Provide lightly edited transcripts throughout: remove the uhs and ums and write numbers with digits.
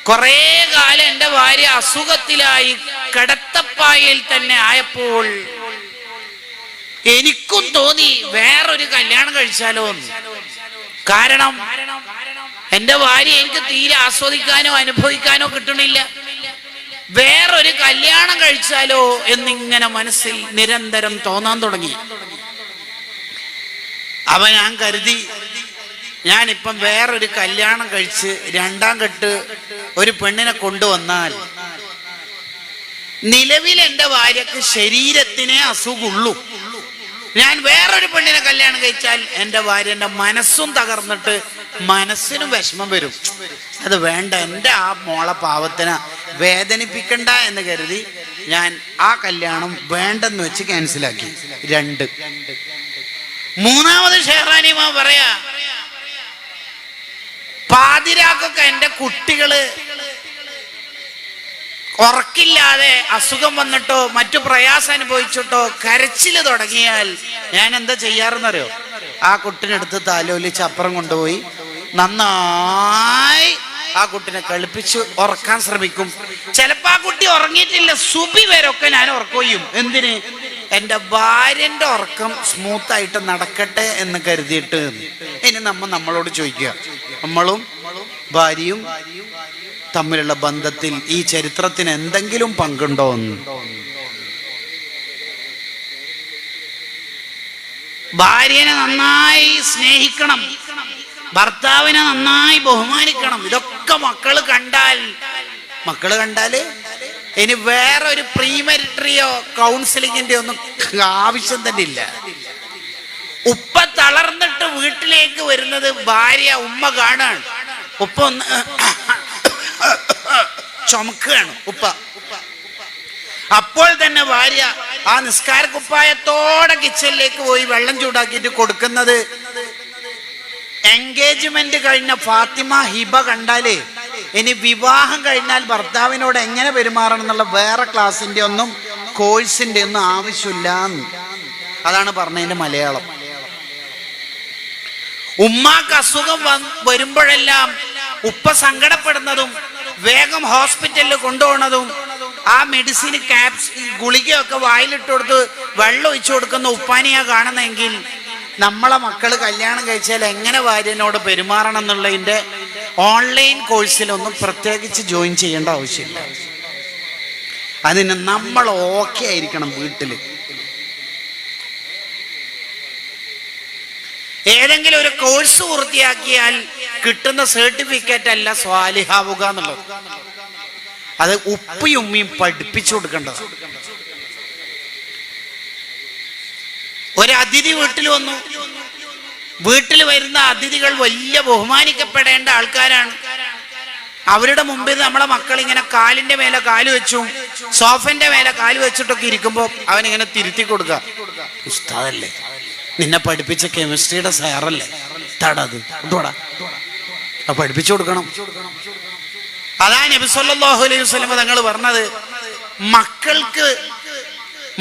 കുറേ കാലം എൻ്റെ ഭാര്യ അസുഖത്തിലായി കിടത്തപ്പായയിൽ തന്നെ ആയപ്പോൾ എനിക്കും തോന്നി വേറൊരു കല്യാണം കഴിച്ചാലോ എന്ന്. കാരണം എൻ്റെ ഭാര്യ എനിക്ക് തീരെ ആസ്വദിക്കാനോ അനുഭവിക്കാനോ കിട്ടണില്ല. വേറൊരു കല്യാണം കഴിച്ചാലോ എന്നിങ്ങനെ മനസ്സിൽ നിരന്തരം തോന്നാൻ തുടങ്ങി. അപ്പൊ ഞാൻ കരുതി, ഞാനിപ്പം വേറൊരു കല്യാണം കഴിച്ച് രണ്ടാം കെട്ട് ഒരു പെണ്ണിനെ കൊണ്ടുവന്നാൽ നിലവിൽ എൻ്റെ ഭാര്യക്ക് ശരീരത്തിനെ അസുഖമുള്ളൂ. ഞാൻ വേറൊരു പെണ്ണിനെ കല്യാണം കഴിച്ചാൽ എൻ്റെ ഭാര്യൻ്റെ മനസ്സും തകർന്നിട്ട് മനസ്സിനും വിഷമം വരും. അത് വേണ്ട, എൻ്റെ ആ മോളെ പാവത്തിനെ വേദനിപ്പിക്കണ്ട എന്ന് കരുതി ഞാൻ ആ കല്യാണം വേണ്ടെന്ന് വെച്ച് ക്യാൻസലാക്കി. 2. മൂന്നാമത് ഷെഹറാനിമ പറയാ, പാതിരാക്കൊക്കെ എൻ്റെ കുട്ടികള് ഉറക്കില്ലാതെ അസുഖം വന്നിട്ടോ മറ്റു പ്രയാസം അനുഭവിച്ചിട്ടോ കരച്ചില് തുടങ്ങിയാൽ ഞാൻ എന്താ ചെയ്യാറെന്നറിയോ? ആ കുട്ടിനെടുത്ത് താലോലിച്ച് അപ്പുറം കൊണ്ടുപോയി നന്നായി ആ കുട്ടിനെ കളിപ്പിച്ച് ഉറക്കാൻ ശ്രമിക്കും. ചിലപ്പോ ആ കുട്ടി ഉറങ്ങിയിട്ടില്ല, സുബി വരൊക്കെ ഞാൻ ഉറക്കുകയും. എന്തിന്? എൻ്റെ ഭാര്യന്റെ ഉറക്കം സ്മൂത്തായിട്ട് നടക്കട്ടെ എന്ന് കരുതിയിട്ട്. ഇനി നമ്മളോട് ചോദിക്കുക, നമ്മളും ഭാര്യയും തമ്മിലുള്ള ബന്ധത്തിൽ ഈ ചരിത്രത്തിന് എന്തെങ്കിലും പങ്കുണ്ടോ എന്ന്? ഭാര്യനെ നന്നായി സ്നേഹിക്കണം, ഭർത്താവിനെ നന്നായി ബഹുമാനിക്കണം. ഇതൊക്കെ മക്കള് കണ്ടാല് ഇനി വേറൊരു പ്രീമെരിറ്ററിയോ കൗൺസിലിങ്ങിന്റെ ഒന്നും ആവശ്യം തന്നെ ഇല്ല. ഉപ്പ തളർന്നിട്ട് വീട്ടിലേക്ക് വരുന്നത് ഭാര്യ ഉമ്മ കാണാണ്. ഉപ്പ ഒന്ന് ചുമക്കുകയാണ് ഉപ്പ. അപ്പോൾ തന്നെ ഭാര്യ ആ നിസ്കാര കുപ്പായത്തോടെ കിച്ചണിലേക്ക് പോയി വെള്ളം ചൂടാക്കിയിട്ട് കൊടുക്കുന്നത്. എൻഗേജ്മെന്റ് കഴിഞ്ഞ ഫാത്തിമ ഹിബ കണ്ടാലേ ഇനി വിവാഹം കഴിഞ്ഞാൽ ഭർത്താവിനോട് എങ്ങനെ പെരുമാറണം എന്നുള്ള വേറെ ക്ലാസിന്റെ ഒന്നും കോഴ്സിന്റെ ഒന്നും ആവശ്യമില്ല. അതാണ് പറഞ്ഞതിന്റെ മലയാളം. ഉമ്മാക്ക് അസുഖം വരുമ്പോഴെല്ലാം ഉപ്പ സങ്കടപ്പെടുന്നതും വേഗം ഹോസ്പിറ്റലിൽ കൊണ്ടുപോകുന്നതും ആ മെഡിസിൻ ഗുളികയൊക്കെ വായിലിട്ട് കൊടുത്ത് വെള്ളം ഒഴിച്ചു കൊടുക്കുന്ന ഉപ്പാനിയാ കാണുന്നെങ്കിൽ നമ്മളെ മക്കള് കല്യാണം കഴിച്ചാൽ എങ്ങനെ ഭാര്യനോട് പെരുമാറണം എന്നുള്ളതിന്റെ ഓൺലൈൻ കോഴ്സിലൊന്നും പ്രത്യേകിച്ച് ജോയിൻ ചെയ്യേണ്ട ആവശ്യമില്ല. അതിന് നമ്മൾ ഓക്കെ ആയിരിക്കണം. വീട്ടില് ഏതെങ്കിലും ഒരു കോഴ്സ് പൂർത്തിയാക്കിയാൽ കിട്ടുന്ന സർട്ടിഫിക്കറ്റ് അല്ല സ്വാലിഹാവുക എന്നുള്ളത്. അത് ഉപ്പയും ഉമ്മയും പഠിപ്പിച്ചു കൊടുക്കേണ്ടത്. ഒരു അതിഥി വീട്ടിൽ വന്നു. വീട്ടിൽ വരുന്ന അതിഥികൾ വലിയ ബഹുമാനിക്കപ്പെടേണ്ട ആൾക്കാരാണ്. അവരുടെ മുമ്പിൽ നമ്മളെ മക്കൾ ഇങ്ങനെ കാലിന്റെ മേലെ കാല് വെച്ചും സോഫന്റെ മേലെ കാല് വെച്ചിട്ടൊക്കെ ഇരിക്കുമ്പോൾ അവനിങ്ങനെ തിരുത്തി കൊടുക്കുക. ഉസ്താദല്ലേ, നിന്നെ പഠിപ്പിച്ച കെമിസ്ട്രിയുടെ സാറല്ലേ, തടത് പഠിപ്പിച്ചു കൊടുക്കണം. അതാണ് നബി സല്ലല്ലാഹു അലൈഹി വസല്ലം തങ്ങൾ പറഞ്ഞത്, മക്കൾക്ക്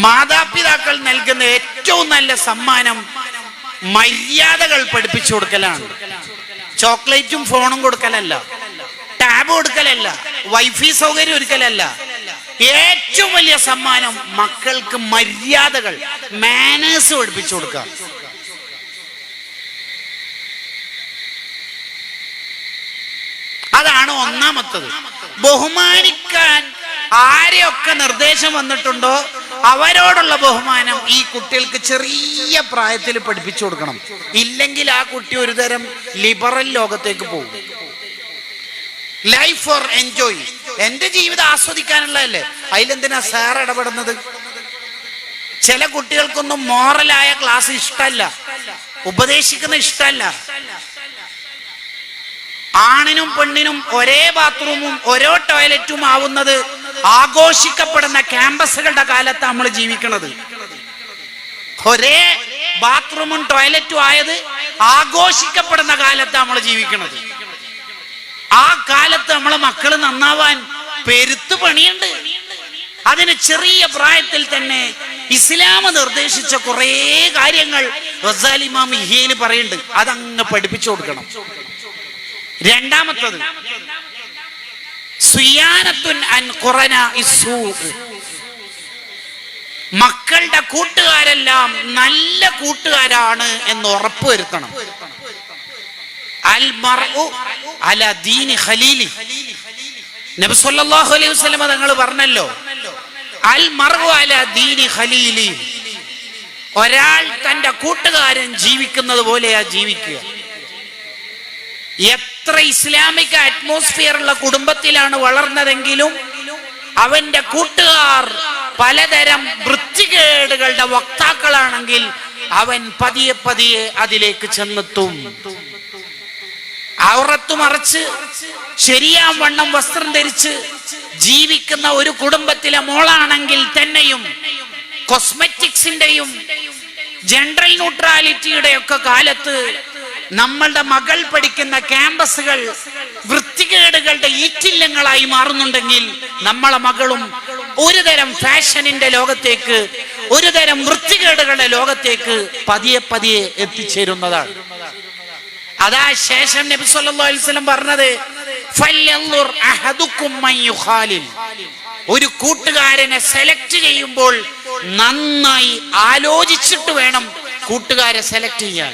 മാതാപിതാക്കൾ നൽകുന്ന ഏറ്റവും നല്ല സമ്മാനം മര്യാദകൾ പഠിപ്പിച്ചു കൊടുക്കലാണ്. ചോക്ലേറ്റും ഫോണും കൊടുക്കലല്ല, ടാബ് കൊടുക്കലല്ല, വൈഫൈ സൗകര്യം ഒരുക്കലല്ല. ഏറ്റവും വലിയ സമ്മാനം മക്കൾക്ക് മര്യാദകൾ, മാനേഴ്സ് പഠിപ്പിച്ചു കൊടുക്കുക. അതാണ് ഒന്നാമത്തത്. ബഹുമാനിക്കാൻ ആരെയൊക്കെ നിർദ്ദേശം വന്നിട്ടുണ്ടോ അവരോടുള്ള ബഹുമാനം ഈ കുട്ടികൾക്ക് ചെറിയ പ്രായത്തിൽ പഠിപ്പിച്ചു കൊടുക്കണം. ഇല്ലെങ്കിൽ ആ കുട്ടി ഒരുതരം ലിബറൽ ലോകത്തേക്ക് പോകും. ലൈഫ് ഫോർ എൻജോയ്, എന്റെ ജീവിതം ആസ്വദിക്കാനുള്ളതല്ലേ, അതിലെന്തിനാ സാർ ഇടപെടുന്നത്? ചില കുട്ടികൾക്കൊന്നും മോറലായ ക്ലാസ് ഇഷ്ടമല്ല, ഉപദേശിക്കുന്ന ഇഷ്ടമല്ല. ആണിനും പെണ്ണിനും ഒരേ ബാത്റൂമും ഓരോ ടോയ്ലറ്റും ആവുന്നത് ആഘോഷിക്കപ്പെടുന്ന ക്യാമ്പസുകളുടെ കാലത്ത് നമ്മൾ ജീവിക്കുന്നത്. ഒരേ ബാത്റൂമും ടോയ്ലറ്റും ആയത് ആഘോഷിക്കപ്പെടുന്ന കാലത്ത് നമ്മൾ ജീവിക്കുന്നത്. ആ കാലത്ത് നമ്മളെ മക്കള് നന്നാവാൻ പെരുത്തു പണിയുണ്ട്. അതിന് ചെറിയ പ്രായത്തിൽ തന്നെ ഇസ്ലാം നിർദ്ദേശിച്ച കുറേ കാര്യങ്ങൾ ഗസാലി ഇമാം ഇഹ്യയിൽ പറയുന്നുണ്ട്. അതങ്ങ് പഠിപ്പിച്ചു കൊടുക്കണം. രണ്ടാമത്തത്, സുയാനത്തുൻ അൻ ഖുറനാഇ സൂ. മക്കളുടെ കൂട്ടുകാരെല്ലാം നല്ല കൂട്ടുകാരാണ് എന്ന് ഉറപ്പുവരുത്തണം. അൽ മർഉ അലാ ദീനി ഖലീലി. നബി സല്ലല്ലാഹു അലൈഹി വസല്ലം തങ്ങൾ പറഞ്ഞല്ലോ, അൽ മർഉ അലാ ദീനി ഖലീലി. ഒരാൾ തന്റെ കൂട്ടുകാരൻ ജീവിക്കുന്നത് പോലെയാ ജീവിക്കുക. എത്ര ഇസ്ലാമിക അറ്റ്മോസ്ഫിയർ ഉള്ള കുടുംബത്തിലാണ് വളർന്നതെങ്കിലും അവന്റെ കൂട്ടുകാർ പലതരം വൃത്തികേടുകളുടെ വക്താക്കളാണെങ്കിൽ അവൻ പതിയെ പതിയെ അതിലേക്ക് ചെന്നെത്തും. ഔറത്ത് മറച്ച് ശരിയാം വണ്ണം വസ്ത്രം ധരിച്ച് ജീവിക്കുന്ന ഒരു കുടുംബത്തിലെ മോളാണെങ്കിൽ തന്നെയും കോസ്മെറ്റിക്സിന്റെയും ജെൻഡർ ന്യൂട്രാലിറ്റിയുടെ ഒക്കെ കാലത്ത് നമ്മളുടെ മകൾ പഠിക്കുന്ന ക്യാമ്പസുകൾ വൃത്തികേടുകളുടെ ഈറ്റില്ലങ്ങളായി മാറുന്നുണ്ടെങ്കിൽ നമ്മളെ മകളും ഒരുതരം ഫാഷനിന്റെ ലോകത്തേക്ക്, ഒരുതരം വൃത്തികേടുകളുടെ ലോകത്തേക്ക് പതിയെ പതിയെ എത്തിച്ചേരുന്നതാണ്. അതാ ശേഷം നബി സല്ലല്ലാഹു അലൈഹി വസല്ലം പറഞ്ഞത്, ഫല്യൻദുർ അഹദുക്കും മൻ യുഖാലിൽ. ഒരു കൂട്ടുകാരനെ സെലക്ട് ചെയ്യുമ്പോൾ നന്നായി ആലോചിച്ചിട്ട് വേണം കൂട്ടുകാരെ സെലക്ട് ചെയ്യാൻ.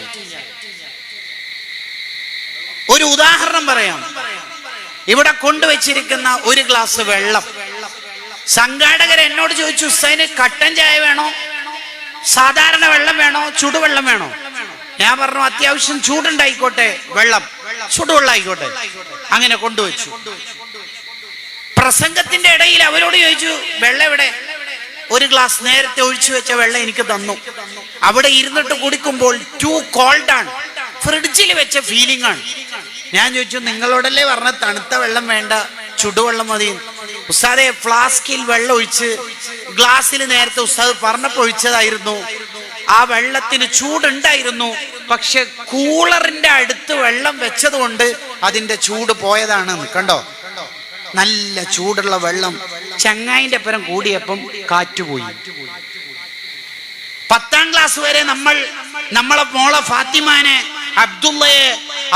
ഒരു ഉദാഹരണം പറയാം. ഇവിടെ കൊണ്ടുവച്ചിരിക്കുന്ന ഒരു ഗ്ലാസ് വെള്ളം, സംഘാടകർ എന്നോട് ചോദിച്ചു, ഉസ്താദിന് കട്ടൻ ചായ വേണോ, സാധാരണ വെള്ളം വേണോ, ചുടുവെള്ളം വേണോ? ഞാൻ പറഞ്ഞു, അത്യാവശ്യം ചൂടുണ്ടായിക്കോട്ടെ, വെള്ളം ചുടുവെള്ളം ആയിക്കോട്ടെ. അങ്ങനെ കൊണ്ടുവച്ചു. പ്രസംഗത്തിന്റെ ഇടയിൽ അവരോട് ചോദിച്ചു, വെള്ളം എവിടെ? ഒരു ഗ്ലാസ് നേരത്തെ ഒഴിച്ചു വെച്ച വെള്ളം എനിക്ക് തന്നു. അവിടെ ഇരുന്നിട്ട് കുടിക്കുമ്പോൾ ടു കോൾഡ് ആണ്, ഫ്രിഡ്ജിൽ വെച്ച ഫീലിംഗ് ആണ്. ഞാൻ ചോദിച്ചു, നിങ്ങളോടല്ലേ പറഞ്ഞ തണുത്ത വെള്ളം വേണ്ട, ചുടുവെള്ളം മതി? ഉസ്താദെ, ഫ്ലാസ്കിൽ വെള്ളം ഒഴിച്ച് ഗ്ലാസ്സിൽ നേരത്തെ ഉസ്താദ് പറഞ്ഞപ്പോൾ ഒഴിച്ചതായിരുന്നു. ആ വെള്ളത്തിന് ചൂടുണ്ടായിരുന്നു, പക്ഷെ കൂളറിന്റെ അടുത്ത് വെള്ളം വെച്ചത് കൊണ്ട് അതിന്റെ ചൂട് പോയതാണ്. കണ്ടോ, നല്ല ചൂടുള്ള വെള്ളം ചങ്ങായിന്റെ പരം കൂടിയപ്പം കാറ്റുപോയി. 10ാം ക്ലാസ് വരെ നമ്മളെ മോളെ ഫാത്തിമാനെ, അബ്ദുള്ളയെ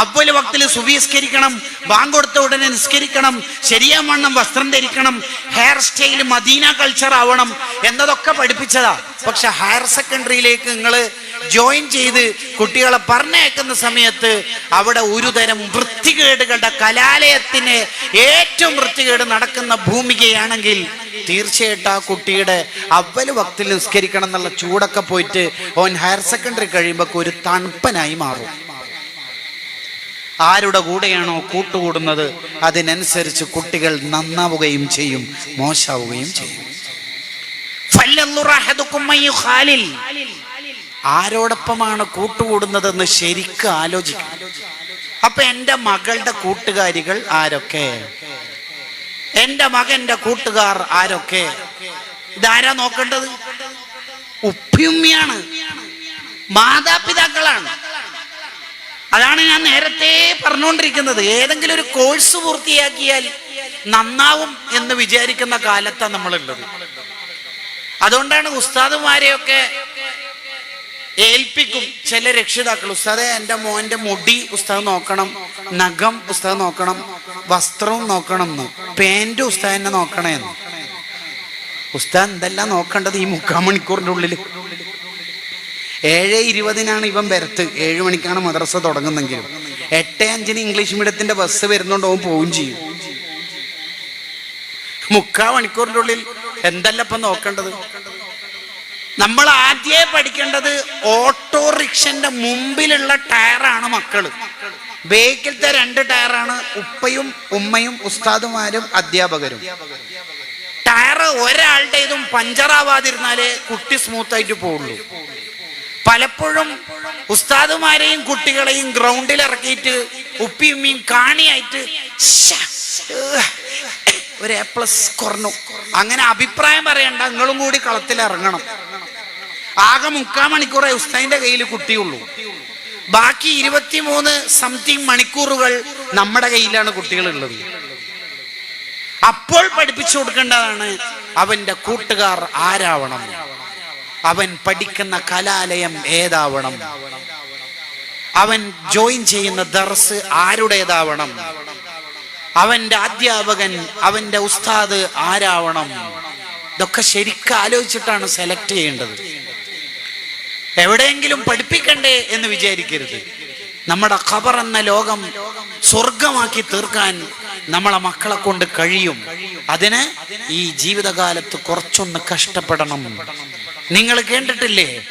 അവ്വല് വക്തിൽ സുബഹിസ്കരിക്കണം, ബാങ്ക് കൊടുത്ത ഉടനെ നിസ്കരിക്കണം, ശരിയാവണ്ണം വസ്ത്രം ധരിക്കണം, ഹെയർ സ്റ്റൈൽ മദീന കൾച്ചർ ആവണം എന്നതൊക്കെ പഠിപ്പിച്ചതാ. പക്ഷെ ഹയർ സെക്കൻഡറിയിലേക്ക് നിങ്ങൾ ജോയിൻ ചെയ്ത് കുട്ടികളെ പറഞ്ഞയക്കുന്ന സമയത്ത് അവിടെ ഒരുതരം വൃത്തികേടുകളുടെ കലാലയത്തിന് ഏറ്റവും വൃത്തികേട് നടക്കുന്ന ഭൂമികയാണെങ്കിൽ തീർച്ചയായിട്ടും ആ കുട്ടിയുടെ അവ്വല് വക്തിൽ നിസ്കരിക്കണം എന്നുള്ള ചൂടൊക്കെ പോയിട്ട് ഓൻ ഹയർ സെക്കൻഡറി കഴിയുമ്പോൾ ഒരു തണുപ്പനായി മാറും. ആരുടെ കൂടെയാണോ കൂട്ടുകൂടുന്നത് അതിനനുസരിച്ച് കുട്ടികൾ നന്നാവുകയും ചെയ്യും, മോശാവുകയും ചെയ്യും. ആരോടൊപ്പമാണ് കൂട്ടുകൂടുന്നതെന്ന് ശരിക്കും ആലോചിക്കണം. അപ്പൊ എന്റെ മകളുടെ കൂട്ടുകാരികൾ ആരൊക്കെ, എന്റെ മകന്റെ കൂട്ടുകാർ ആരൊക്കെ, ഇതാരാ നോക്കേണ്ടത്? ഉപ്പിയുമ്മയാണ്, മാതാപിതാക്കളാണ്. അതാണ് ഞാൻ നേരത്തെ പറഞ്ഞുകൊണ്ടിരിക്കുന്നത്. ഏതെങ്കിലും ഒരു കോഴ്സ് പൂർത്തിയാക്കിയാൽ നന്നാവും എന്ന് വിചാരിക്കുന്ന കാലത്താണ് നമ്മളുള്ളത്. അതുകൊണ്ടാണ് ഉസ്താദുമാരെയൊക്കെ ഏൽപ്പിക്കും ചില രക്ഷിതാക്കൾ, ഉസ്താദെ എൻ്റെ മോന്റെ മുടി ഉസ്താദ് നോക്കണം, നഖം ഉസ്താദ് നോക്കണം, വസ്ത്രവും നോക്കണം എന്ന്, പാൻറ് ഉസ്താദിനെ നോക്കണേ എന്ന്. ഉസ്താദ് എന്തെല്ലാം നോക്കേണ്ടത് ഈ 3/4 മണിക്കൂറിൻ്റെ ഉള്ളിൽ? 7:20 ഇവൻ വരത്ത്, 7 മണിക്കാണ് മദ്രസ തുടങ്ങുന്നെങ്കിലും 8:05 ഇംഗ്ലീഷ് മീഡിയത്തിന്റെ ബസ് വരുന്നുണ്ട്, അവൻ പോവുകയും ചെയ്യും. 3/4 മണിക്കൂറിൻ്റെ ഉള്ളിൽ എന്തെല്ലാം ഇപ്പം നോക്കേണ്ടത്? നമ്മൾ ആദ്യമേ പഠിക്കേണ്ടത് ഓട്ടോറിക്ഷന്റെ മുമ്പിലുള്ള ടയറാണ് മക്കള്, ബേക്കിലത്തെ 2 ടയറാണ് ഉപ്പയും ഉമ്മയും ഉസ്താദുമാരും അധ്യാപകരും. ടയർ ഒരാളുടേതും പഞ്ചറാവാതിരുന്നാലേ കുട്ടി സ്മൂത്തായിട്ട് പോവുള്ളൂ. പലപ്പോഴും ഉസ്താദുമാരെയും കുട്ടികളെയും ഗ്രൗണ്ടിൽ ഇറക്കിയിട്ട് ഉപ്പിയുമ്മയും കാണിയായിട്ട് ഒരു A+ കുറഞ്ഞു അങ്ങനെ അഭിപ്രായം പറയണ്ട, നിങ്ങളും കൂടി കളത്തിൽ ഇറങ്ങണം. ആകെ 3/4 മണിക്കൂറേ ഉസ്താദിന്റെ കയ്യിൽ കുട്ടിയുള്ളൂ. ബാക്കി 23 സംതിങ് മണിക്കൂറുകൾ നമ്മുടെ കയ്യിലാണ് കുട്ടികളുള്ളത്. അപ്പോൾ പഠിപ്പിച്ചു കൊടുക്കേണ്ടതാണ് അവന്റെ കൂട്ടുകാർ ആരാവണം, അവൻ പഠിക്കുന്ന കലാലയം ഏതാവണം, അവൻ ജോയിൻ ചെയ്യുന്ന ദർസ് ആരുടേതാവണം, അവന്റെ അധ്യാപകൻ, അവന്റെ ഉസ്താദ് ആരാവണം? ഇതൊക്കെ ശരിക്കും ആലോചിച്ചിട്ടാണ് സെലക്ട് ചെയ്യേണ്ടത്. എവിടെയെങ്കിലും പഠിപ്പിക്കണ്ടേ എന്ന് വിചാരിക്കരുത്. നമ്മുടെ ഖബർ എന്ന ലോകം സ്വർഗമാക്കി തീർക്കാൻ നമ്മളെ മക്കളെ കൊണ്ട് കഴിയും. അതിന് ഈ ജീവിതകാലത്ത് കുറച്ചൊന്ന് കഷ്ടപ്പെടണം. നിങ്ങൾ കേട്ടിട്ടില്ലേ,